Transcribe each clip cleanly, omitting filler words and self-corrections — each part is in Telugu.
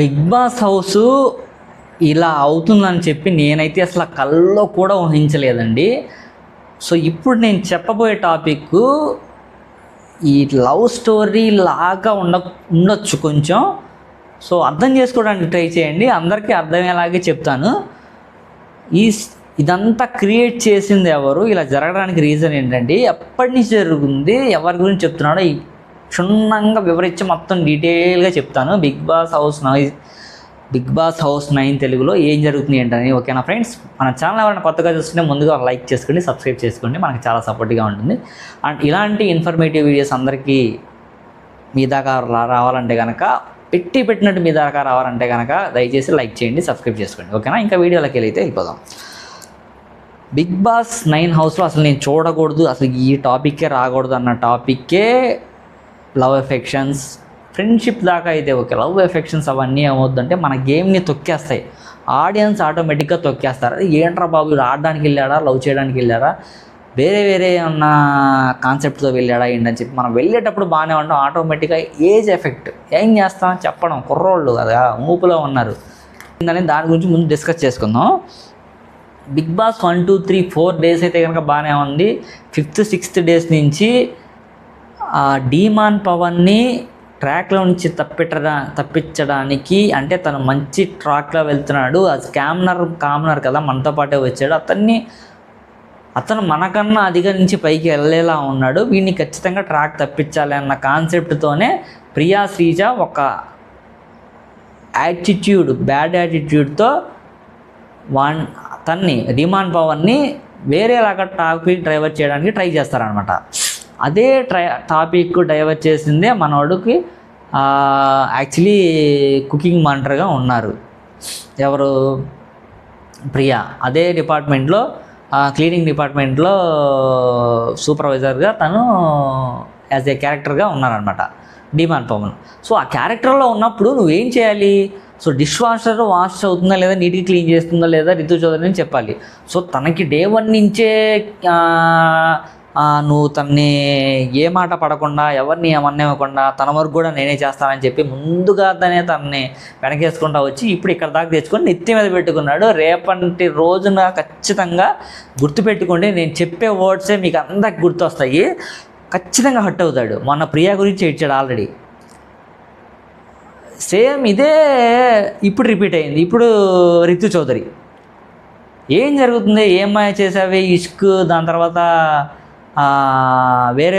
బిగ్ బాస్ హౌస్ ఇలా అవుతుందని చెప్పి నేనైతే అసలు కల్లో కూడా ఊహించలేదండి. సో ఇప్పుడు నేను చెప్పబోయే టాపిక్ ఈ లవ్ స్టోరీ లాగా ఉండొచ్చు కొంచెం. సో అర్థం చేసుకోవడానికి ట్రై చేయండి, అందరికీ అర్థమయ్యేలాగే చెప్తాను. ఇదంతా క్రియేట్ చేసింది ఎవరు, ఇలా జరగడానికి రీజన్ ఏంటంటే, ఎప్పటి నుంచి జరుగుతుంది, ఎవరి గురించి చెప్తున్నాడో క్షుణ్ణంగా వివరించి మొత్తం డీటెయిల్గా చెప్తాను. బిగ్ బాస్ హౌస్ 9 తెలుగులో ఏం జరుగుతుంది ఏంటని. ఓకేనా ఫ్రెండ్స్? మన ఛానల్ ఎవరైనా కొత్తగా చూస్తుంటే ముందుగా లైక్ చేసుకోండి, సబ్స్క్రైబ్ చేసుకోండి, మనకు చాలా సపోర్ట్గా ఉంటుంది. అండ్ ఇలాంటి ఇన్ఫర్మేటివ్ వీడియోస్ అందరికీ మీ దాకా రావాలంటే కనుక, పెట్టినట్టు మీ దాకా రావాలంటే కనుక దయచేసి లైక్ చేయండి, సబ్స్క్రైబ్ చేసుకోండి. ఓకేనా? ఇంకా వీడియోలోకి వెళ్ళిపోదాం. బిగ్ బాస్ 9 హౌస్లో అసలు నేను చూడకూడదు, అసలు ఈ టాపిక్కే రాకూడదు అన్న టాపిక్కే లవ్ ఎఫెక్షన్స్, ఫ్రెండ్షిప్ దాకా అయితే ఓకే. లవ్ ఎఫెక్షన్స్ అవన్నీ ఏమవుద్దంటే మన గేమ్ని తొక్కేస్తాయి, ఆడియన్స్ ఆటోమేటిక్గా తొక్కేస్తారు. ఏంట్రా బాబు, వీడు ఆడడానికి వెళ్ళాడా, లవ్ చేయడానికి వెళ్ళాడా, వేరే ఉన్న కాన్సెప్ట్తో వెళ్ళాడా ఏంటని చెప్పి మనం వెళ్ళేటప్పుడు బాగానే ఉంటాం. ఆటోమేటిక్గా ఏజ్ ఎఫెక్ట్, ఏం చేస్తామని చెప్పడం, కుర్రోళ్ళు కదా ఊపులో ఉన్నారు. దాని గురించి ముందు డిస్కస్ చేసుకుందాం. బిగ్ బాస్ 1, 2, 3, 4 డేస్ అయితే కనుక బాగానే ఉంది. 5th, 6th డేస్ నుంచి డీమాన్ పవన్ని ట్రాక్లో నుంచి తప్పించడానికి, అంటే తను మంచి ట్రాక్లో వెళ్తున్నాడు, అది కామనర్ కదా, మనతో పాటే వచ్చాడు, అతను మనకన్నా అధిగమించి పైకి వెళ్ళేలా ఉన్నాడు, వీడిని ఖచ్చితంగా ట్రాక్ తప్పించాలి అన్న కాన్సెప్ట్తోనే ప్రియా శ్రీజ ఒక బ్యాడ్ యాటిట్యూడ్తో తన్ని డీమాన్ పవన్ని వేరేలాగా టాపిక్ డైవర్ట్ చేయడానికి ట్రై చేస్తారనమాట. అదే టాపిక్ డైవర్ట్ చేసిందే మనోడికి యాక్చువల్లీ కుకింగ్ మానిటర్గా ఉన్నారు ఎవరు, ప్రియా. అదే డిపార్ట్మెంట్లో క్లీనింగ్ డిపార్ట్మెంట్లో సూపర్వైజర్గా తను యాజ్ ఏ క్యారెక్టర్గా ఉన్నారనమాట డీమాన్ పవన్. సో ఆ క్యారెక్టర్లో ఉన్నప్పుడు నువ్వేం చేయాలి? సో డిష్ వాషర్ వాష్ అవుతుందా లేదా, నీట్గా క్లీన్ చేస్తుందా లేదా రితు చౌదరి అని చెప్పాలి. సో తనకి డే 1 నుంచే నువ్వు తన్ని ఏ మాట పడకుండా, ఎవరిని ఏమనివ్వకుండా, తన వరకు కూడా నేనే చేస్తానని చెప్పి ముందుగా తన్ని వెనకేసుకుంటా వచ్చి ఇప్పుడు ఇక్కడ దాకా తెచ్చుకొని నెత్తి మీద పెట్టుకున్నాడు. రేపటి రోజున ఖచ్చితంగా గుర్తుపెట్టుకోండి, నేను చెప్పే వర్డ్సే మీకు అందరికి గుర్తొస్తాయి, ఖచ్చితంగా హట్ అవుతాడు. మొన్న ప్రియా గురించి ఇచ్చాడు ఆల్రెడీ, సేమ్ ఇదే ఇప్పుడు రిపీట్ అయింది. ఇప్పుడు రితు చౌదరి ఏం జరుగుతుంది, ఏం మాయ చేసావే ఇష్క్, దాని తర్వాత వేరే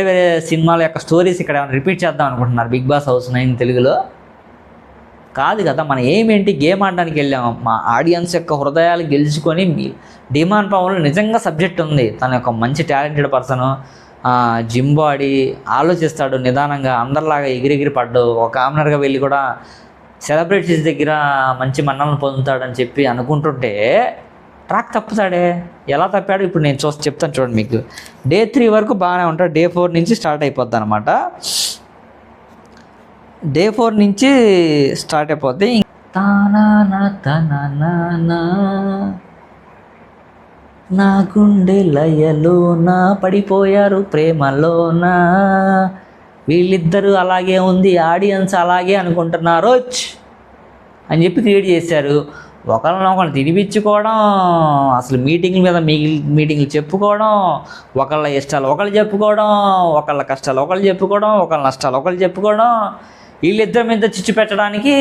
సినిమాల యొక్క స్టోరీస్ ఇక్కడ ఏమైనా రిపీట్ చేద్దాం అనుకుంటున్నారు బిగ్ బాస్ హౌస్ 9 తెలుగులో? కాదు కదా. మన ఏమేంటి, గేమ్ ఆడడానికి వెళ్ళాము, మా ఆడియన్స్ యొక్క హృదయాలు గెలుచుకొని. డీమాన్ పవన్లో నిజంగా సబ్జెక్ట్ ఉంది, తన యొక్క మంచి టాలెంటెడ్ పర్సను, జిమ్ బాడీ, ఆలోచిస్తాడు నిదానంగా, అందరిలాగా ఎగిరెగిరి పడ్డు, ఒక ఆమ్నర్గా వెళ్ళి కూడా సెలబ్రిటీస్ దగ్గర మంచి మన్నలను పొందుతాడని చెప్పి అనుకుంటుంటే ట్రాక్ తప్పుతాడే. ఎలా తప్పాడు ఇప్పుడు నేను చెప్తాను చూడండి మీకు. డే 3 వరకు బాగానే ఉంటాడు, డే 4 నుంచి స్టార్ట్ అయిపోద్ది అనమాట. డే 4 నుంచి స్టార్ట్ అయిపోద్ది. నా గుండె లయలోనా పడిపోయారు ప్రేమలోనా, వీళ్ళిద్దరూ అలాగే ఉంది, ఆడియన్స్ అలాగే అనుకుంటున్నారు అని చెప్పి క్రియేట్ చేశారు. ఒకళ్ళని తినిపించుకోవడం, అసలు మీటింగ్లు చెప్పుకోవడం, ఒకళ్ళ ఇష్టాలు ఒకళ్ళు చెప్పుకోవడం, ఒకళ్ళ కష్టాలు ఒకళ్ళు చెప్పుకోవడం, ఒకళ్ళ నష్టాలు ఒకళ్ళు చెప్పుకోవడం, వీళ్ళిద్దరి మీద చిచ్చు పెట్టడానికి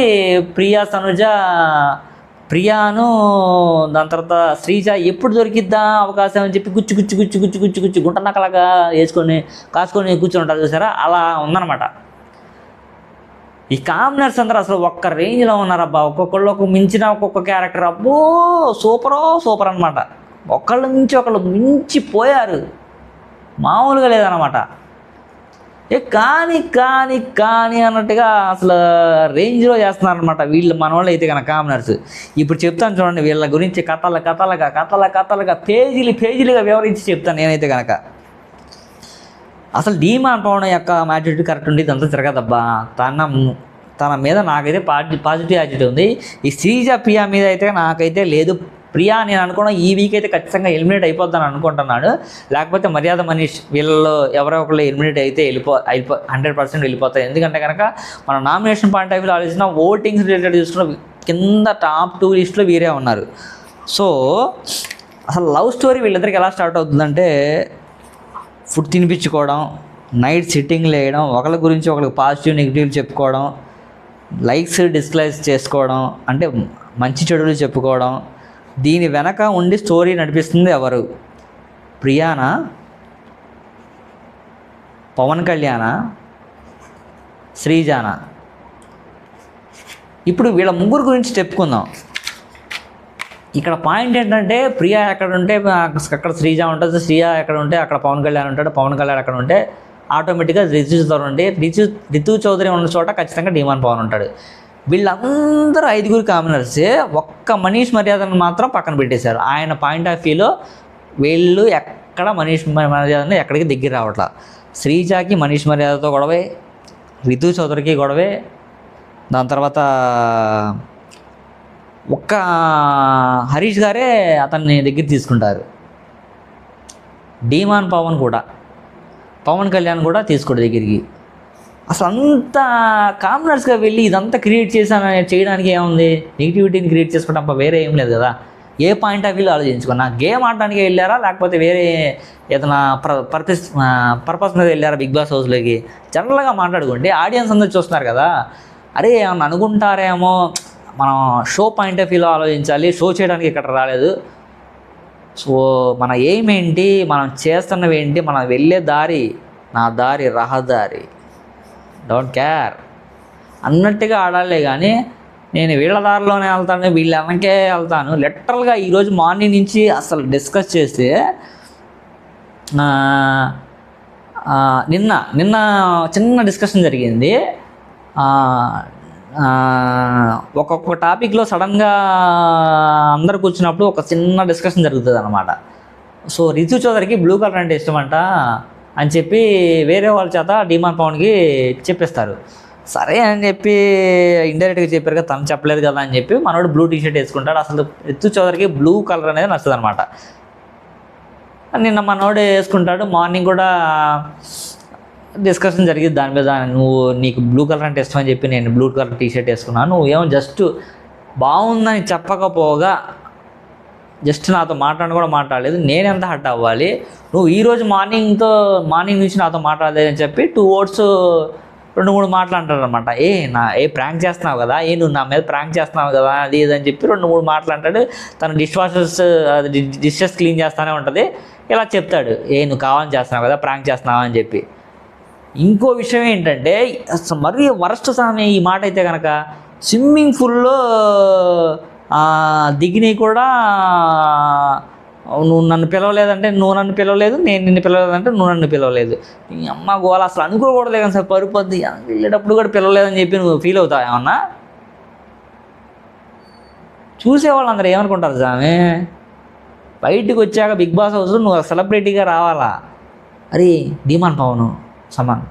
ప్రియాను దాని తర్వాత శ్రీజ ఎప్పుడు దొరికిద్దా అవకాశం అని చెప్పి గుచ్చి గుంటనక్కలాగా కాసుకొని కూర్చొని చూసారా, అలా ఉందన్నమాట. ఈ కామనర్స్ అందరూ అసలు ఒక్క రేంజ్లో ఉన్నారబ్బా, ఒక్కొక్కళ్ళు మించిన ఒక్కొక్క క్యారెక్టర్, అబ్బో సూపర్ అనమాట. ఒకళ్ళు మించిపోయారు, మామూలుగా లేదన్నమాట. కానీ అన్నట్టుగా అసలు రేంజ్లో చేస్తున్నారనమాట వీళ్ళు, మన వాళ్ళు అయితే కనుక కామనర్స్. ఇప్పుడు చెప్తాను చూడండి, వీళ్ళ గురించి కథలుగా పేజీలుగా వివరించి చెప్తాను నేనైతే కనుక. అసలు డీమాన్ పవన్ యొక్క యాటిట్యూడ్ కరెక్ట్ ఉంది, ఇదంతా తిరగదబ్బా. తన మీద నాకైతే పాజిటివ్ యాటిట్యూడ్ ఉంది. ఈ శ్రీజ ప్రియా మీద అయితే నాకైతే లేదు, ప్రియా నేను అనుకున్నా ఈ వీక్ అయితే ఖచ్చితంగా ఎలిమినేట్ అయిపోద్దని అనుకుంటున్నాడు. లేకపోతే మర్యాద మనీష్ వీళ్ళలో ఎవరో ఒకళ్ళు ఎలిమినేట్ అయితే 100% వెళ్ళిపోతాయి. ఎందుకంటే కనుక మన నామినేషన్ పాయింట్ ఆఫ్ వ్యూ ఆలోచించిన ఓటింగ్స్ రిలేటెడ్ చూసుకున్న కింద టాప్ 2 లిస్టులో వీరే ఉన్నారు. సో అసలు లవ్ స్టోరీ వీళ్ళిద్దరికి ఎలా స్టార్ట్ అవుతుందంటే, ఫుడ్ తినిపించుకోవడం, నైట్ సిట్టింగ్లు వేయడం, ఒకరి గురించి ఒకరికి పాజిటివ్ నెగిటివ్ చెప్పుకోవడం, లైక్స్ డిస్లైక్స్ చేసుకోవడం, అంటే మంచి చెడులు చెప్పుకోవడం. దీని వెనక ఉండి స్టోరీ నడిపిస్తుంది ఎవరు? ప్రియానా, పవన్ కళ్యాణా, శ్రీజానా? ఇప్పుడు వీళ్ళ ముగ్గురు గురించి చెప్పుకుందాం. ఇక్కడ పాయింట్ ఏంటంటే, ప్రియా ఎక్కడ ఉంటే అక్కడ శ్రీజ ఉంటుంది, శ్రీజ ఎక్కడ ఉంటే అక్కడ పవన్ కళ్యాణ్ ఉంటాడు, పవన్ కళ్యాణ్ అక్కడ ఉంటే ఆటోమేటిక్గా రితు చౌదరి ఉంటే రితు చౌదరి ఉన్న చోట ఖచ్చితంగా డిమాండ్ పవన్ ఉంటాడు. వీళ్ళందరూ 5 కామనర్సే. ఒక్క మనీష్ మర్యాదను మాత్రం పక్కన పెట్టేశారు. ఆయన పాయింట్ ఆఫ్ వ్యూలో వీళ్ళు ఎక్కడ మనీష్ మర్యాదను ఎక్కడికి దగ్గర రావట్లా. శ్రీజాకి మనీష్ మర్యాదతో గొడవే, రితు చౌదరికి గొడవే, దాని తర్వాత ఒక్క హరీష్ గారే అతన్ని దగ్గర తీసుకుంటారు. డిమాండ్ పవన్ కూడా, పవన్ కళ్యాణ్ కూడా తీసుకోడు దగ్గరికి. అసలు అంత కామనర్స్గా వెళ్ళి ఇదంతా క్రియేట్ చేయడానికి ఏముంది? నెగిటివిటీని క్రియేట్ చేసుకోవడం తప్ప వేరే ఏం లేదు కదా. ఏ పాయింట్ ఆఫ్ వ్యూలో ఆలోచించుకున్నా, గేమ్ ఆడడానికి వెళ్ళారా లేకపోతే వేరే ఏదైనా పర్పస్ మీద వెళ్ళారా బిగ్ బాస్ హౌస్లోకి? జనరల్గా మాట్లాడుకోండి, ఆడియన్స్ అందరూ చూస్తున్నారు కదా. అరే ఏమన్నా అనుకుంటారేమో, మనం షో పాయింట్ ఆఫ్ వ్యూలో ఆలోచించాలి, షో చేయడానికి ఇక్కడ రాలేదు. సో మన ఎయిమ్ ఏంటి, మనం చేస్తున్నవి ఏంటి, మనం వెళ్ళే దారి నా దారి రహదారి, డోంట్ కేర్ అన్నట్టుగా ఆడాలే. కానీ నేను వీళ్ళ దారిలోనే వెళ్తాను, వీళ్ళ వెనకే వెళ్తాను. లిటరల్గా ఈరోజు మార్నింగ్ నుంచి అసలు డిస్కస్ చేస్తే నిన్న చిన్న డిస్కషన్ జరిగింది. ఒక్కొక్క టాపిక్లో సడన్గా అందరు కూర్చున్నప్పుడు ఒక చిన్న డిస్కషన్ జరుగుతుంది అనమాట. సో రితు చౌదరికి బ్లూ కలర్ అంటే ఇష్టమంట అని చెప్పి వేరే వాళ్ళ చేత డిమాండ్ పవన్కి చెప్పేస్తారు. సరే అని చెప్పి ఇండైరెక్ట్గా చెప్పారు కదా, తను చెప్పలేదు కదా అని చెప్పి మనోడు బ్లూ టీషర్ట్ వేసుకుంటాడు. అసలు రితు చౌదరికి బ్లూ కలర్ అనేది నచ్చదు అనమాట. నిన్న మనోడు వేసుకుంటాడు. మార్నింగ్ కూడా డిస్కషన్ జరిగింది దాని మీద. నీకు బ్లూ కలర్ అంటే ఇష్టం అని చెప్పి నేను బ్లూ కలర్ టీషర్ట్ వేసుకున్నాను, నువ్వు ఏమో జస్ట్ బాగుందని చెప్పకపోగా జస్ట్ నాతో మాట్లాడడం కూడా మాట్లాడలేదు, నేనెంత హర్ట్ అవ్వాలి? నువ్వు ఈరోజు మార్నింగ్ నుంచి నాతో మాట్లాడలేదని చెప్పి 2 words 2-3 మాటలు అంటాడు అనమాట. ప్రాంక్ చేస్తున్నావు కదా, నువ్వు నా మీద ప్రాంక్ చేస్తున్నావు కదా, అది ఇదని చెప్పి 2-3 మాటలు అంటాడు. తను డిషెస్ క్లీన్ చేస్తూనే ఉంటుంది. ఇలా చెప్తాడు, నువ్వు కావాలని చేస్తున్నావు కదా, ప్రాంక్ చేస్తున్నావు అని చెప్పి. ఇంకో విషయం ఏంటంటే, అసలు మరీ వరస్ట్ సామె ఈ మాట అయితే కనుక, స్విమ్మింగ్ పూల్లో దిగినవి కూడా నువ్వు నన్ను పిలవలేదంటే నువ్వు నన్ను పిలవలేదు, నేను నిన్ను పిలవలేదంటే నువ్వు నన్ను పిలవలేదు. నీ అమ్మ గోల, అసలు అనుకోకూడదు కానీ సార్ పరుపొద్ది వెళ్ళేటప్పుడు కూడా పిలవలేదని చెప్పి నువ్వు ఫీల్ అవుతావు ఏమన్నా? చూసేవాళ్ళు అందరూ ఏమనుకుంటారు సామె? బయటికి వచ్చాక బిగ్ బాస్ హౌస్లో నువ్వు సెలబ్రిటీగా రావాలా? అరే డిమాండ్ పవన్ సమాన్,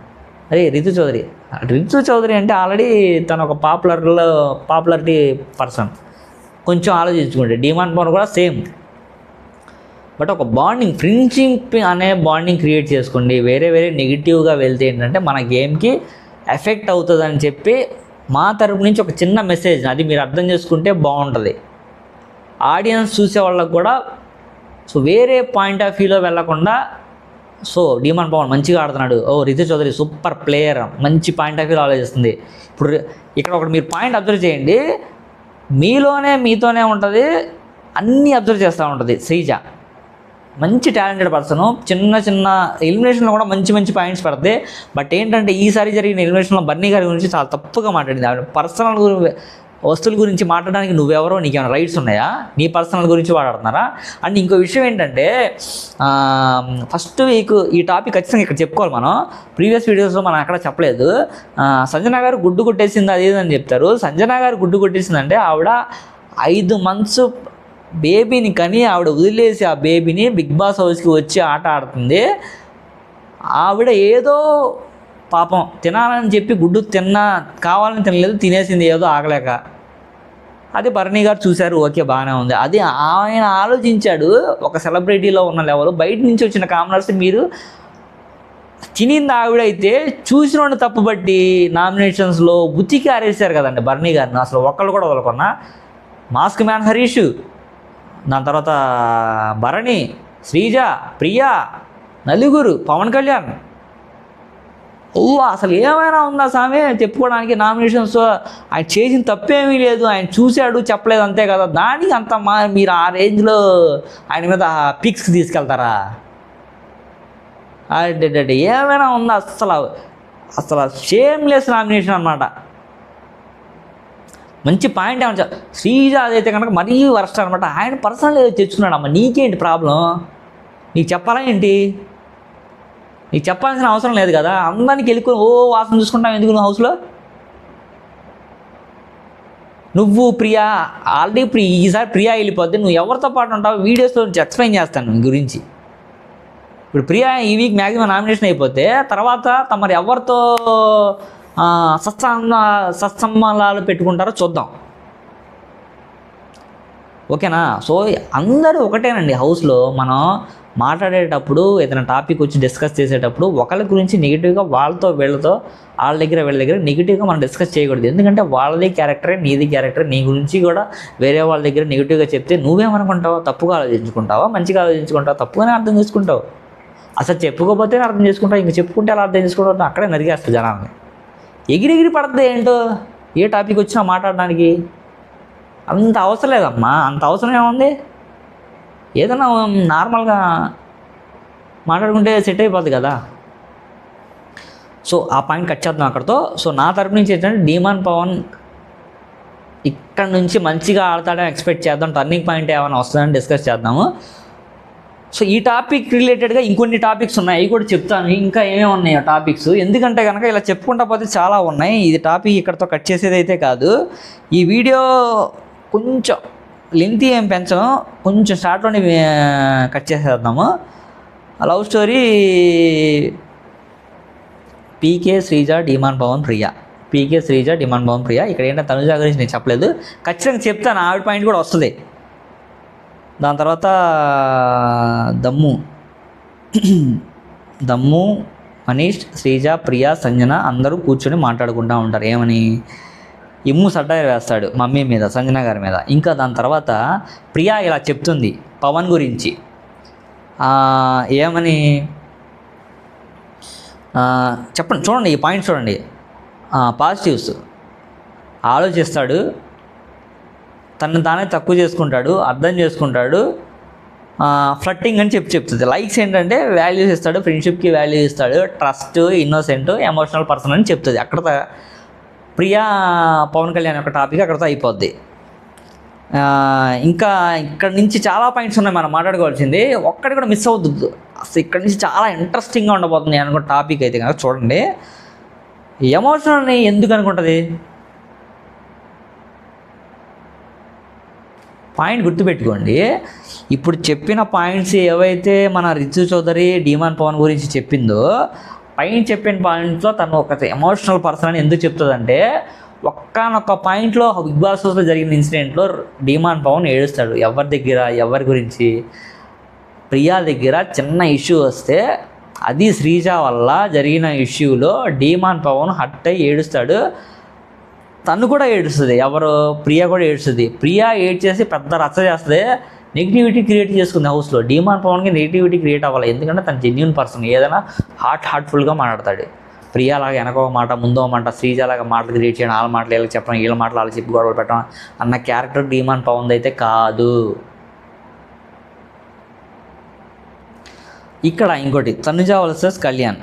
అరే రితు చౌదరి అంటే ఆల్రెడీ తను ఒక పాపులారిటీ పర్సన్. కొంచెం ఆలోచించుకుంటే డిమాండ్ పవన్ కూడా సేమ్. బట్ ఒక బాండింగ్, ఫ్రెండ్షిప్ అనే బాండింగ్ క్రియేట్ చేసుకోండి. వేరే నెగిటివ్గా వెళ్తే ఏంటంటే మన గేమ్కి ఎఫెక్ట్ అవుతుందని చెప్పి మా తరపు నుంచి ఒక చిన్న మెసేజ్, అది మీరు అర్థం చేసుకుంటే బాగుంటుంది. ఆడియన్స్ చూసే వాళ్ళకు కూడా సో వేరే పాయింట్ ఆఫ్ వ్యూలో వెళ్ళకుండా, సో డిమాండ్ పవన్ మంచిగా ఆడుతున్నాడు, రితు చౌదరి సూపర్ ప్లేయర్, మంచి పాయింట్ ఆఫ్ వ్యూలో ఆలోచిస్తుంది. ఇప్పుడు ఇక్కడ ఒకటి మీరు పాయింట్ అబ్జర్వ్ చేయండి, మీతోనే ఉంటుంది, అన్నీ అబ్జర్వ్ చేస్తూ ఉంటుంది శ్రీజ. మంచి టాలెంటెడ్ పర్సను, చిన్న ఎలిమినేషన్లో కూడా మంచి పాయింట్స్ పడతాయి. బట్ ఏంటంటే ఈసారి జరిగిన ఎలిమినేషన్లో బన్నీ గారి గురించి చాలా తప్పుగా మాట్లాడింది. ఆవిడ పర్సనల్ వస్తువుల గురించి మాట్లాడడానికి నువ్వెవరో, నీకేమైనా రైట్స్ ఉన్నాయా? నీ పర్సనల్ గురించి మాట్లాడుతున్నారా? అండ్ ఇంకో విషయం ఏంటంటే, ఫస్ట్ వీక్ ఈ టాపిక్ ఖచ్చితంగా ఇక్కడ చెప్పుకోవాలి మనం. ప్రీవియస్ వీడియోస్లో మనం ఎక్కడ చెప్పలేదు. సంజన గారు గుడ్డు కొట్టేసింది అది అని చెప్తారు. సంజన గారు గుడ్డు కొట్టేసిందంటే ఆవిడ 5 months బేబీని కని ఆవిడ వదిలేసి ఆ బేబీని బిగ్ బాస్ హౌస్కి వచ్చి ఆట ఆడుతుంది. ఆవిడ ఏదో పాపం తినాలని చెప్పి గుడ్డు కావాలని తినలేదు, తినేసింది ఏదో ఆగలేక. అది భరణి గారు చూశారు, ఓకే బాగానే ఉంది. అది ఆయన ఆలోచించాడు ఒక సెలబ్రిటీలో ఉన్న లెవెల్. బయట నుంచి వచ్చిన కామనర్స్ మీరు తినింది ఆవిడైతే చూసిన తప్పుబట్టి నామినేషన్స్లో ఉతికి ఆరేసారు కదండి భరణి గారిని. అసలు ఒక్కళ్ళు కూడా వదలకున్నా మాస్క్ మ్యాన్ హరీష్, దాని తర్వాత భరణి, శ్రీజ, ప్రియా, నలుగురు, పవన్ కళ్యాణ్. అసలు ఏమైనా ఉందా సామె చెప్పుకోవడానికి? నామినేషన్స్ ఆయన చేసిన తప్పేమీ లేదు, ఆయన చూశాడు చెప్పలేదు అంతే కదా. దానికి అంత మీరు ఆ రేంజ్లో ఆయన మీద పిక్స్ తీసుకెళ్తారా? అంటే ఏమైనా ఉందా? అసలు షేమ్లెస్ నామినేషన్ అనమాట. మంచి పాయింట్ ఏమన్నా శ్రీజ అదైతే కనుక మరీ వర్స్ట్ అనమాట. ఆయన పర్సనల్ ఏదో తెచ్చుకున్నాడు. అమ్మ నీకేంటి ప్రాబ్లం? నీకు చెప్పాలా ఏంటి? నీకు చెప్పాల్సిన అవసరం లేదు కదా. అందరికి వెళ్ళుకొని వాసన చూసుకుంటావు ఎందుకు నువ్వు హౌస్లో? నువ్వు ప్రియా ఆల్రెడీ ఈసారి ప్రియా వెళ్ళిపోద్ది. నువ్వు ఎవరితో పాటు ఉంటావు వీడియోస్లో ఎక్స్ప్లెయిన్ చేస్తాను నీ గురించి. ఇప్పుడు ప్రియా ఈ వీక్ మ్యాక్సిమం నామినేషన్ అయిపోతే తర్వాత తమరు ఎవరితో సత్సంబంధాలు పెట్టుకుంటారో చూద్దాం, ఓకేనా? సో అందరూ ఒకటేనండి హౌస్లో. మనం మాట్లాడేటప్పుడు ఏదైనా టాపిక్ వచ్చి డిస్కస్ చేసేటప్పుడు ఒకరి గురించి నెగిటివ్గా వాళ్ళతో వీళ్ళ దగ్గర నెగిటివ్గా మనం డిస్కస్ చేయకూడదు. ఎందుకంటే వాళ్ళది క్యారెక్టరే, నీది క్యారెక్టరే. నీ గురించి కూడా వేరే వాళ్ళ దగ్గర నెగిటివ్గా చెప్తే నువ్వేమనుకుంటావు? తప్పుగా ఆలోచించుకుంటావా, మంచిగా ఆలోచించుకుంటావా? తప్పుగానే అర్థం చేసుకుంటావు. అసలు చెప్పుకోకపోతేనే అర్థం చేసుకుంటావు, ఇంక చెప్పుకుంటే ఎలా అర్థం చేసుకుంటావు? అక్కడే నరిగేస్తుంది జనాన్ని. ఎగిరి పడుతుంది ఏంటో ఏ టాపిక్ వచ్చినా మాట్లాడడానికి. అంత అవసరం లేదమ్మా, అంత అవసరం ఏముంది? ఏదైనా నార్మల్గా మాట్లాడుకుంటే సెట్ అయిపోద్ది కదా. సో ఆ పాయింట్ కట్ చేద్దాం అక్కడితో. సో నా తరపు నుంచి ఏంటంటే డీమాన్ పవన్ ఇక్కడ నుంచి మంచిగా ఆడతాడని ఎక్స్పెక్ట్ చేద్దాం. టర్నింగ్ పాయింట్ ఏమైనా వస్తుందని డిస్కస్ చేద్దాము. సో ఈ టాపిక్ రిలేటెడ్గా ఇంకొన్ని టాపిక్స్ ఉన్నాయి, అవి కూడా చెప్తాను. ఇంకా ఏమేమి ఉన్నాయి ఆ టాపిక్స్, ఎందుకంటే కనుక ఇలా చెప్పుకుంటా పోతే చాలా ఉన్నాయి. ఇది టాపిక్ ఇక్కడతో కట్ చేసేది అయితే కాదు. ఈ వీడియో కొంచెం లెంతీ ఏం పెంచడం, కొంచెం స్టార్ట్లోనే కట్ చేసేద్దాము. లవ్ స్టోరీ పీకే శ్రీజ డిమాండ్ పవన్ ప్రియా, పీకే శ్రీజ డిమాండ్ పవన్ ప్రియా. ఇక్కడ ఏంటంటే తనుజ గురించి నేను చెప్పలేదు, ఖచ్చితంగా చెప్తాను. ఆవిడ పాయింట్ కూడా వస్తుంది. దాని తర్వాత దమ్ము మనీష్, శ్రీజ, ప్రియా, సంజన అందరూ కూర్చొని మాట్లాడుకుంటూ ఉంటారు. ఏమని? ఇమ్ము సడ్డాయి వేస్తాడు మమ్మీ మీద, సంజన గారి మీద. ఇంకా దాని తర్వాత ప్రియా ఇలా చెప్తుంది పవన్ గురించి. ఏమని చెప్పండి, చూడండి ఈ పాయింట్ చూడండి. పాజిటివ్స్ ఆలోచిస్తాడు, తను తానే తక్కువ చేసుకుంటాడు, అర్థం చేసుకుంటాడు, ఫ్లట్టింగ్ అని చెప్తుంది. లైక్స్ ఏంటంటే వాల్యూస్ ఇస్తాడు, ఫ్రెండ్షిప్కి వాల్యూ ఇస్తాడు, ట్రస్ట్, ఇన్నోసెంట్, ఎమోషనల్ పర్సన్ అని చెప్తుంది. అక్కడ ప్రియా పవన్ కళ్యాణ్ యొక్క టాపిక్ అక్కడతో అయిపోద్ది. ఇంకా ఇక్కడ నుంచి చాలా పాయింట్స్ ఉన్నాయి మనం మాట్లాడుకోవాల్సింది, ఒక్కటి కూడా మిస్ అవుతుంది. అసలు ఇక్కడ నుంచి చాలా ఇంట్రెస్టింగ్గా ఉండబోతుంది అనుకో టాపిక్ అయితే కనుక. చూడండి, ఎమోషనల్ని ఎందుకు అనుకుంటుంది? పాయింట్ గుర్తుపెట్టుకోండి. ఇప్పుడు చెప్పిన పాయింట్స్ ఏవైతే మన రితు చౌదరి డిమాండ్ పవన్ గురించి చెప్పిందో, పైన చెప్పిన పాయింట్లో తను ఒక ఎమోషనల్ పర్సన్ అని ఎందుకు చెప్తుందంటే, ఒక్కనొక్క పాయింట్లో బిగ్ బాస్ హౌస్లో జరిగిన ఇన్సిడెంట్లో డిమాండ్ పవన్ ఏడుస్తాడు. ఎవరి గురించి? ప్రియా దగ్గర చిన్న ఇష్యూ వస్తే అది శ్రీజ వల్ల జరిగిన ఇష్యూలో డిమాండ్ పవన్ హట్ అయ్యి ఏడుస్తాడు. తను కూడా ఏడుస్తుంది, ప్రియా కూడా ఏడుస్తుంది. ప్రియా ఏడ్చేసి పెద్ద రచ్చ చేస్తుంది, నెగిటివిటీ క్రియేట్ చేసుకుంది హౌస్లో. డిమాండ్ పవన్కి నెగిటివిటీ క్రియేట్ అవ్వాలి, ఎందుకంటే తను జెన్యూన్ పర్సన్, ఏదైనా హార్ట్ఫుల్గా మాట్లాడతాడు. ప్రియా లాగా వెనక మాట ముందో మాట, శ్రీజ లాగా మాటలు క్రియేట్ చేయడం, వాళ్ళ మాటలు వీళ్ళకి చెప్పడం, వీళ్ళ మాటలు వాళ్ళకి చెప్పి గొడవలు పెట్టడం అన్న క్యారెక్టర్ డిమాండ్ పవన్ అయితే కాదు. ఇక్కడ ఇంకోటి తనుజ వర్సెస్ కళ్యాణ్.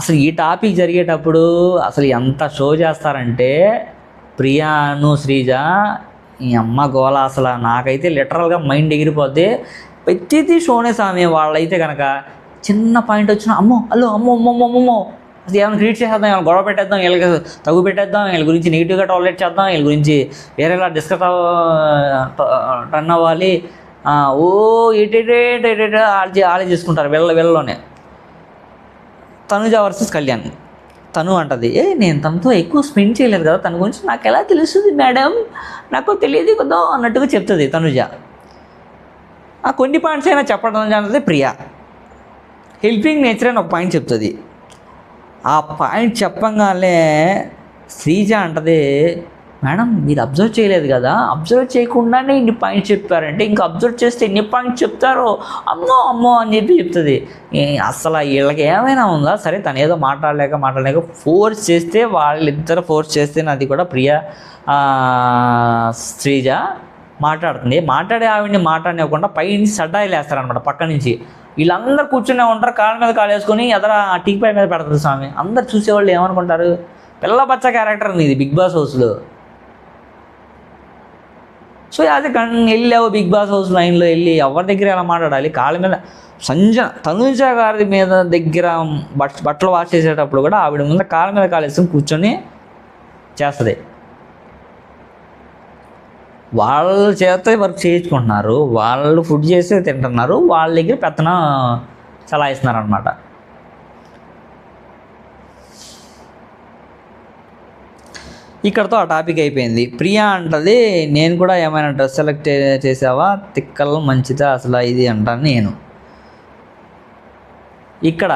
అసలు ఈ టాపిక్ జరిగేటప్పుడు అసలు ఎంత షో చేస్తారంటే, ప్రియాను శ్రీజ ఈ అమ్మ గోళ, అసలు నాకైతే లిటరల్గా మైండ్ ఎగిరిపోద్ది. ప్రతిదీ షోనే సామి. వాళ్ళైతే కనుక చిన్న పాయింట్ వచ్చిన అమ్మో అమ్మో అసలు ఏమైనా క్రియేట్ చేసేద్దాం, ఏమైనా గొడవ పెట్టేద్దాం, వీళ్ళకి తగ్గు పెట్టేద్దాం, వీళ్ళ గురించి నెగిటివ్గా టాలరేట్ చేద్దాం, వీళ్ళ గురించి వేరేలా డిస్కస్ టర్న్ అవ్వాలి. ఆలోచించుకుంటారు వీళ్ళలోనే. తనుజ వర్సెస్ కళ్యాణ్. తను అంటది, నేను తనతో ఎక్కువ స్పెండ్ చేయలేదు కదా, తన గురించి నాకు ఎలా తెలుస్తుంది మేడం, నాకు తెలియదు కదా అన్నట్టుగా చెప్తుంది తనుజ. ఆ కొన్ని పాయింట్స్ అయినా చెప్పడం అన్నది ప్రియా. హెల్పింగ్ నేచర్ అని ఒక పాయింట్ చెప్తుంది. ఆ పాయింట్ చెప్పంగానే శ్రీజ అంటది, మేడం మీరు అబ్జర్వ్ చేయలేదు కదా, అబ్జర్వ్ చేయకుండానే ఇన్ని పాయింట్స్ చెప్పారంటే ఇంకా అబ్జర్వ్ చేస్తే ఎన్ని పాయింట్స్ చెప్తారో, అమ్మో అమ్మో అని చెప్పి చెప్తుంది. అసలు వీళ్ళకి ఏమైనా ఉందా? సరే తను ఏదో మాట్లాడలేక ఫోర్స్ చేస్తే, వాళ్ళిద్దరు ఫోర్స్ చేస్తే అది కూడా ప్రియా శ్రీజ మాట్లాడుతుంది. మాట్లాడే ఆవిడని మాట్లాడనివ్వకుండా పైనుంచి సడ్డాయిలు వేస్తారనమాట పక్క నుంచి. వీళ్ళందరూ కూర్చునే ఉంటారు, కాళ్ళ మీద కాలు వేసుకొని ఎదర ఆ టీ పై మీద పెడతారు స్వామి. అందరు చూసేవాళ్ళు ఏమనుకుంటారు, పిల్ల బచ్చ క్యారెక్టర్ ఉంది ఇది బిగ్ బాస్ హౌస్లో. సో అదే వెళ్ళావు బిగ్ బాస్ హౌస్ లైన్లో వెళ్ళి ఎవరి దగ్గర ఎలా మాట్లాడాలి, కాళ్ళ మీద తనుజ గారి మీద దగ్గర బట్టలు వాష్ చేసేటప్పుడు కూడా ఆవిడ ముందు కాళ్ళ మీద కాలు వేసుకొని కూర్చొని చేస్తుంది. వాళ్ళ చేత వర్క్ చేయించుకుంటున్నారు, వాళ్ళు ఫుడ్ చేసి తింటున్నారు, వాళ్ళ దగ్గర పెత్తనం చలాయిస్తున్నారు అనమాట. ఇక్కడతో ఆ టాపిక్ అయిపోయింది. ప్రియా అంటది, నేను కూడా ఏమైనా డ్రెస్ సెలెక్ట్ చేసావా, తిక్కలు మంచిదా అసలు ఇది అంటాను నేను. ఇక్కడ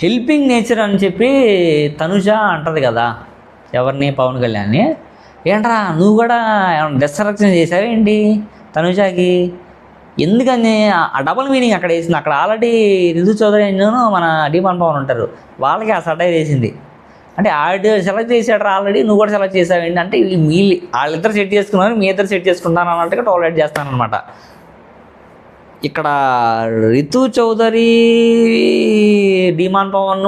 హెల్పింగ్ నేచర్ అని చెప్పి తనుజ అంటది కదా ఎవరిని, పవన్ కళ్యాణ్ని. ఏంట్రా నువ్వు కూడా డ్రెస్ సెలెక్షన్ చేసావా ఏంటి తనుజాకి? ఎందుకని ఆ డబుల్ మీనింగ్ అక్కడ వేసింది. అక్కడ ఆల్రెడీ రితు చౌదరి మన డిమాండ్ పవన్ ఉంటారు, వాళ్ళకి ఆ సటైర్ వేసింది. అంటే ఆవిడ సెలెక్ట్ చేశాడు ఆల్రెడీ, నువ్వు కూడా సెలెక్ట్ చేసావేంటి అంటే వాళ్ళిద్దరు సెట్ చేసుకున్నారు, మీ ఇద్దరు సెట్ చేసుకుంటాను అన్నట్టుగా టాలరేట్ చేస్తానమాట. ఇక్కడ రితు చౌదరి డిమాండ్ పవన్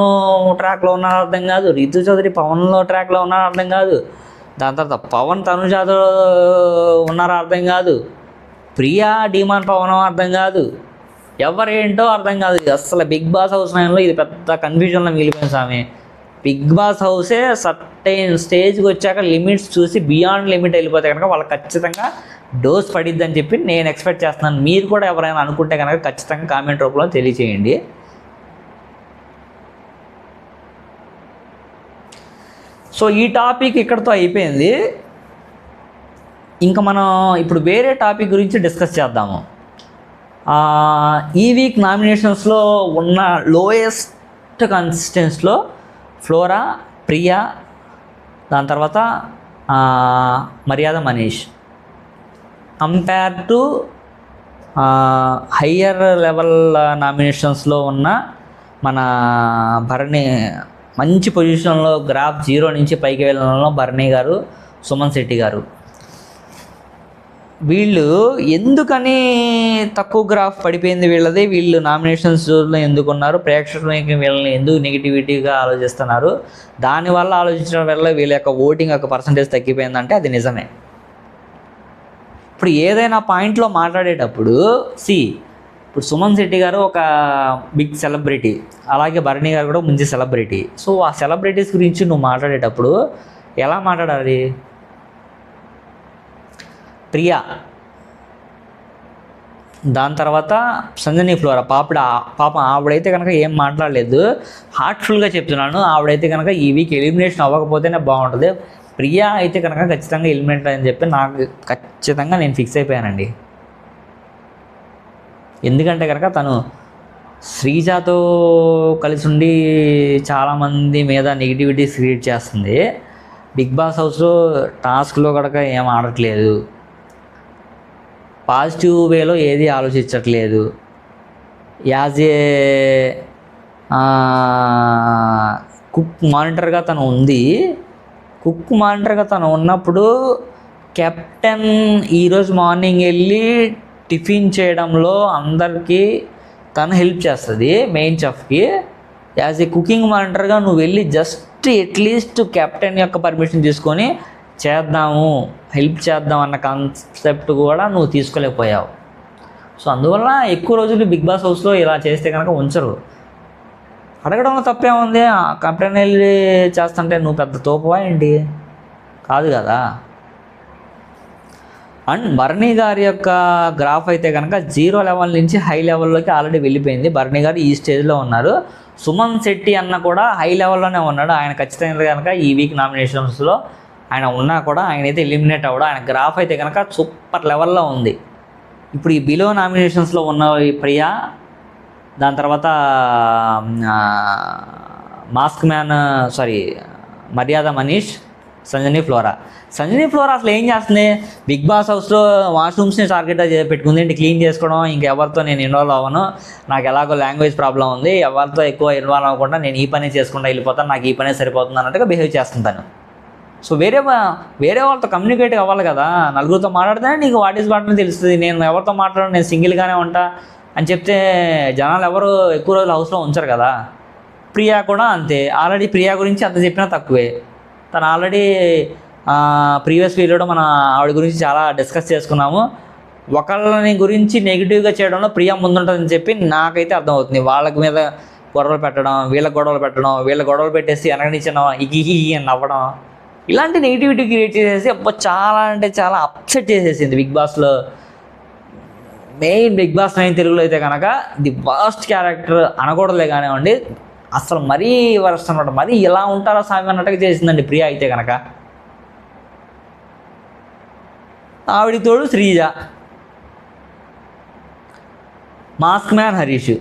ట్రాక్లో ఉన్నారో అర్థం కాదు, రితు చౌదరి పవన్లో ట్రాక్లో ఉన్నారో అర్థం కాదు, దాని తర్వాత పవన్ తనుజాతో ఉన్నారో అర్థం కాదు, ప్రియా డిమాండ్ పవన్ అర్థం కాదు, ఎవరేంటో అర్థం కాదు. అసలు బిగ్ బాస్ హౌస్ లైన్లో ఇది పెద్ద కన్ఫ్యూజన్లో మిగిలిపోయింది స్వామి. బిగ్ బాస్ హౌసే సర్టైన్ స్టేజ్కి వచ్చాక లిమిట్స్ చూసి బియాండ్ లిమిట్ వెళ్ళిపోతే కనుక వాళ్ళకి ఖచ్చితంగా డోస్ పడిద్దని చెప్పి నేను ఎక్స్పెక్ట్ చేస్తున్నాను. మీరు కూడా ఎవరైనా అనుకుంటే కనుక ఖచ్చితంగా కామెంట్ రూపంలో తెలియచేయండి. సో ఈ టాపిక్ ఇక్కడితో అయిపోయింది. ఇంకా మనం ఇప్పుడు వేరే టాపిక్ గురించి డిస్కస్ చేద్దాము. ఈ వీక్ నామినేషన్స్లో ఉన్న లోయెస్ట్ కన్సిస్టెన్స్లో ఫ్లోరా, ప్రియా, దాని తర్వాత మర్యాద Manish. Compare to higher level నామినేషన్స్లో ఉన్న మన భరణి మంచి పొజిషన్లో గ్రాఫ్ 0 నుంచి పైకి వెళ్ళడంలో భరణి గారు, సుమన్ శెట్టి గారు, వీళ్ళు ఎందుకని తక్కువ గ్రాఫ్ పడిపోయింది వీళ్ళది, వీళ్ళు నామినేషన్స్లో ఎందుకున్నారు, ప్రేక్షకులకి వీళ్ళని ఎందుకు నెగిటివిటీగా ఆలోచిస్తున్నారు, దానివల్ల ఆలోచించడం వల్ల వీళ్ళ యొక్క ఓటింగ్ యొక్క పర్సంటేజ్ తగ్గిపోయిందంటే అది నిజమే. ఇప్పుడు ఏదైనా పాయింట్లో మాట్లాడేటప్పుడు ఇప్పుడు సుమన్ శెట్టి గారు ఒక బిగ్ సెలబ్రిటీ, అలాగే భరణి గారు కూడా మంచి సెలబ్రిటీ. సో ఆ సెలబ్రిటీస్ గురించి నువ్వు మాట్లాడేటప్పుడు ఎలా మాట్లాడాలి? ప్రియా, దాని తర్వాత సంజనీ ఫ్లోరా, పాపం ఆవిడైతే కనుక ఏం మాట్లాడలేదు, హార్ట్ఫుల్గా చెప్తున్నాను. ఆవిడైతే కనుక ఈ వీక్ ఎలిమినేషన్ అవ్వకపోతేనే బాగుంటుంది. ప్రియా అయితే కనుక ఖచ్చితంగా ఎలిమినేట్ అని చెప్పి నాకు ఖచ్చితంగా నేను ఫిక్స్ అయిపోయానండి. ఎందుకంటే కనుక తను శ్రీజాతో కలిసి ఉండి చాలామంది మీద నెగిటివిటీస్ క్రియేట్ చేస్తుంది. బిగ్ బాస్ హౌస్లో టాస్క్లో కనుక ఏం ఆడట్లేదు, పాజిటివ్ వేలో ఏది ఆలోచించట్లేదు. యాజ్ ఏ కుక్ మానిటర్గా తను ఉంది. కుక్ మానిటర్గా తను ఉన్నప్పుడు కెప్టెన్ ఈరోజు మార్నింగ్ వెళ్ళి టిఫిన్ చేయడంలో అందరికీ తను హెల్ప్ చేస్తుంది, మెయిన్ చెఫ్కి. యాజ్ ఏ కుకింగ్ మానిటర్గా నువ్వు వెళ్ళి జస్ట్ అట్లీస్ట్ కెప్టెన్ యొక్క పర్మిషన్ తీసుకొని చేద్దాము, హెల్ప్ చేద్దాం అన్న కాన్సెప్ట్ కూడా నువ్వు తీసుకోలేకపోయావు. సో అందువల్ల ఎక్కువ రోజులు బిగ్ బాస్ హౌస్లో ఇలా చేస్తే కనుక ఉంచరు. అడగడంలో తప్పేముంది? కెప్టెన్ వెళ్ళి చేస్తుంటే నువ్వు పెద్ద తోపువా ఏంటి? కాదు కదా. అండ్ భరణి గారి యొక్క గ్రాఫ్ అయితే కనుక 0 లెవెల్ నుంచి హై లెవెల్లోకి ఆల్రెడీ వెళ్ళిపోయింది. భరణి గారు ఈ స్టేజ్లో ఉన్నారు. సుమన్ శెట్టి అన్న కూడా హై లెవెల్లోనే ఉన్నాడు. ఆయన ఖచ్చితంగా కనుక ఈ వీక్ నామినేషన్స్లో ఆయన ఉన్నా కూడా ఆయన అయితే ఎలిమినేట్ అవ్వడం. ఆయన గ్రాఫ్ అయితే కనుక సూపర్ లెవెల్లో ఉంది. ఇప్పుడు ఈ బిలో నామినేషన్స్లో ఉన్న ఈ ప్రియా, దాని తర్వాత మాస్క్ మ్యాన్ మర్యాద మనీష్, సంజనీ ఫ్లోరా అసలు ఏం చేస్తుంది? బిగ్ బాస్ హౌస్లో వాష్రూమ్స్ని టార్గెట్గా పెట్టుకుంది. ఏంటి క్లీన్ చేసుకోవడం, ఇంకెవరితో నేను ఇన్వాల్వ్ అవ్వను, నాకు ఎలాగో లాంగ్వేజ్ ప్రాబ్లం ఉంది, ఎవరితో ఎక్కువ ఇన్వాల్వ్ అవ్వకుండా నేను ఈ పని చేసుకుంటా వెళ్ళిపోతాను, నాకు ఈ పనే సరిపోతుంది అన్నట్టుగా బిహేవ్ చేస్తుంటాను. సో వేరే వాళ్ళతో కమ్యూనికేట్ అవ్వాలి కదా. నలుగురితో మాట్లాడితేనే నీకు వాట్ ఈస్ వాట్ అని తెలుస్తుంది. నేను ఎవరితో మాట్లాడను, నేను సింగిల్గానే ఉంటా అని చెప్తే జనాలు ఎవరు ఎక్కువ రోజులు హౌస్లో ఉంచరు కదా. ప్రియా కూడా అంతే. ఆల్రెడీ ప్రియా గురించి అంత చెప్పినా తక్కువే. తను ఆల్రెడీ ప్రీవియస్ వీడియోలో మన ఆవిడ గురించి చాలా డిస్కస్ చేసుకున్నాము. ఒకళ్ళని గురించి నెగిటివ్గా చేయడంలో ప్రియా ముందుంటుందని చెప్పి నాకైతే అర్థమవుతుంది. వాళ్ళ మీద గొడవలు పెట్టడం, వీళ్ళకి గొడవలు పెట్టడం, వీళ్ళ గొడవలు పెట్టేసి వెనకనిచ్చిన ఇగి అని నవ్వడం, ఇలాంటి నెగిటివిటీ క్రియేట్ చేసేసి చాలా అంటే చాలా అప్సెట్ చేసేసింది బిగ్ బాస్లో. మెయిన్ బిగ్ బాస్ 9 తెలుగులో అయితే కనుక ది వర్స్ట్ క్యారెక్టర్ అనకూడదులే కానివ్వండి, అసలు మరీ వర్స్ట్ అనమాట. మరీ ఇలా ఉంటారో సామి అన్నట్టుగా చేసిందండి ప్రియా అయితే కనుక. ఆవిడికి తోడు శ్రీజ, మాస్క్ మ్యాన్ హరీష్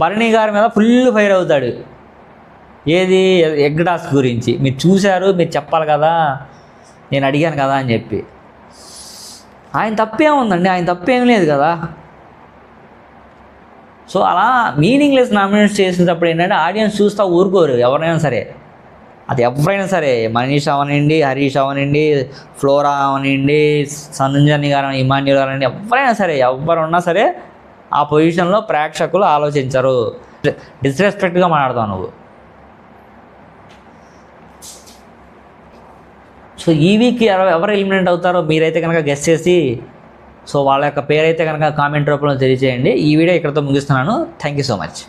భరణి గారి మీద ఫుల్ ఫైర్ అవుతాడు. ఏది ఎగ్ టాస్క్ గురించి మీరు చూశారు, మీరు చెప్పాలి కదా, నేను అడిగాను కదా అని చెప్పి. ఆయన తప్పేముందండి? ఆయన తప్పేం లేదు కదా. సో అలా మీనింగ్లెస్ నామినేట్ చేసేటప్పుడు ఏంటంటే ఆడియన్స్ చూస్తూ ఊరుకోరు. ఎవరైనా సరే, అది ఎవరైనా సరే, మనీష్ అవనండి, హరీష్ అవనండి, ఫ్లోరా అవనండి, సంజని గారు, ఇమాన్యుల్ గారు అండి, ఎవరైనా సరే, ఎవరున్నా సరే ఆ పొజిషన్లో ప్రేక్షకులు ఆలోచించరు. డిస్రెస్పెక్ట్గా మాట్లాడతావు నువ్వు. సో ఈ వీక్ ఎవరు ఎలిమినేట్ అవుతారో మీరైతే కనుక గెస్ చేసి సో వాళ్ళ యొక్క పేరైతే కనుక కామెంట్ రూపంలో తెలియజేయండి. ఈ వీడియో ఇక్కడితో ముగిస్తున్నాను. Thank you so much.